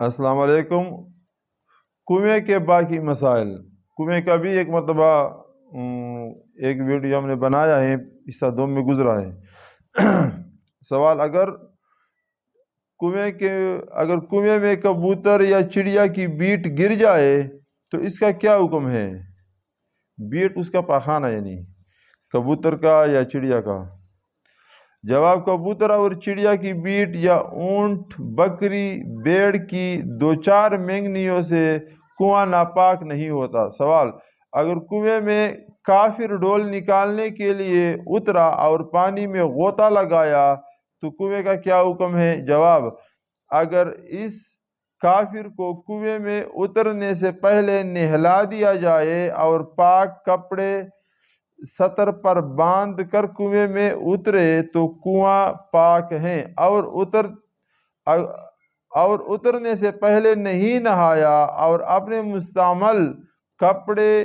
अस्सलाम वालेकुम। कुएं के बाकी मसाइल। कुएं का भी एक मरतबा एक वीडियो हमने बनाया है, हिस्सा 2 में गुजरा है। सवाल, अगर कुएं में कबूतर या चिड़िया की बीट गिर जाए तो इसका क्या हुक्म है? बीट उसका पाखाना, यानी कबूतर का या चिड़िया का। जवाब, कबूतर और चिड़िया की बीट या ऊंट, बकरी, भेड़ की 2-4 मेंगनियों से कुआं नापाक नहीं होता। सवाल, अगर कुएं में काफिर डोल निकालने के लिए उतरा और पानी में गोता लगाया तो कुएं का क्या हुक्म है? जवाब, अगर इस काफिर को कुएं में उतरने से पहले नहला दिया जाए और पाक कपड़े सतर पर बांध कर कुएं में उतरे तो कुआं पाक है। और उतरने से पहले नहीं नहाया और अपने मुस्तमल कपड़े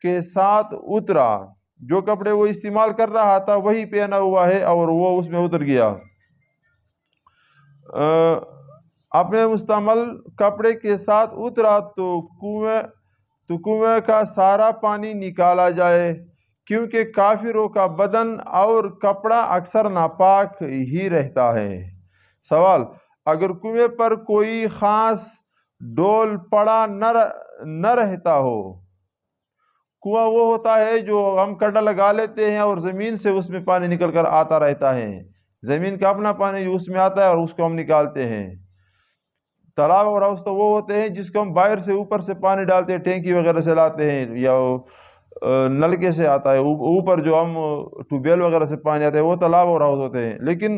के साथ उतरा, जो कपड़े वो इस्तेमाल कर रहा था वही पहना हुआ है और वो उसमें उतर गया, अपने मुस्तमल कपड़े के साथ उतरा तो कुएं का सारा पानी निकाला जाए, क्योंकि काफिरों का बदन और कपड़ा अक्सर नापाक ही रहता है। सवाल, अगर कुएं पर कोई खास डोल पड़ा न रहता हो। कुआं वो होता है जो हम कड़ा लगा लेते हैं और ज़मीन से उसमें पानी निकल कर आता रहता है, ज़मीन का अपना पानी जो उसमें आता है और उसको हम निकालते हैं। तालाब और हाउस तो वो होते हैं जिसको हम बाहर से ऊपर से पानी डालते हैं, टैंकी वगैरह से लाते हैं या नलके से आता है, ऊपर जो हम ट्यूबवेल वगैरह से पानी आता है, वो तालाब और हाउस होते हैं। लेकिन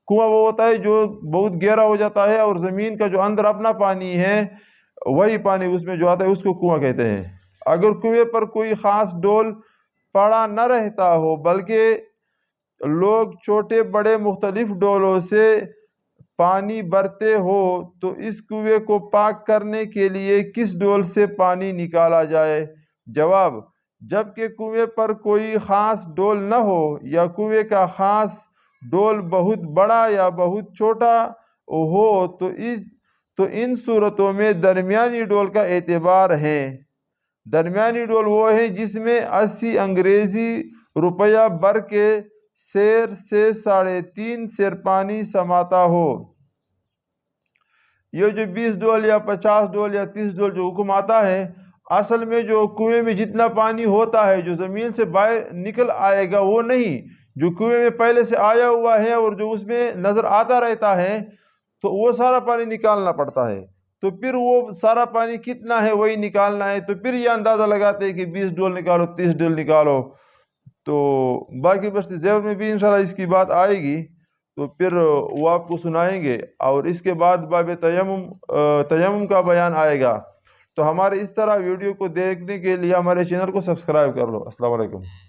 कुआं वो होता है जो बहुत गहरा हो जाता है और ज़मीन का जो अंदर अपना पानी है वही पानी उसमें जो आता है उसको कुआं कहते हैं। अगर कुएं पर कोई ख़ास डोल पड़ा न रहता हो बल्कि लोग छोटे बड़े मुख्तलिफ डोलों से पानी भरते हो तो इस कुएं को पाक करने के लिए किस डोल से पानी निकाला जाए? जवाब, जबकि कुएं पर कोई खास डोल न हो या कुएं का खास डोल बहुत बड़ा या बहुत छोटा हो तो इन सूरतों में दरमियानी डोल का एतबार है। दरमियानी डोल वो है जिसमें 80 अंग्रेजी रुपया भर के सेर से 3.5 सेर पानी समाता हो। ये जो 20 डोल या 50 डोल या 30 डोल जो हुक्म आता है, असल में जो कुएं में जितना पानी होता है जो ज़मीन से बाहर निकल आएगा वो नहीं, जो कुएं में पहले से आया हुआ है और जो उसमें नज़र आता रहता है तो वो सारा पानी निकालना पड़ता है। तो फिर वो सारा पानी कितना है वही निकालना है, तो फिर ये अंदाज़ा लगाते हैं कि 20 डोल निकालो, 30 डोल निकालो। तो बाकी बस्ती ज़ेवर में भी इंशाल्लाह इसकी बात आएगी, तो फिर वो आपको सुनाएंगे। और इसके बाद बाब तयम्मुम का बयान आएगा। तो हमारे इस तरह वीडियो को देखने के लिए हमारे चैनल को सब्सक्राइब कर लो। अस्सलाम वालेकुम।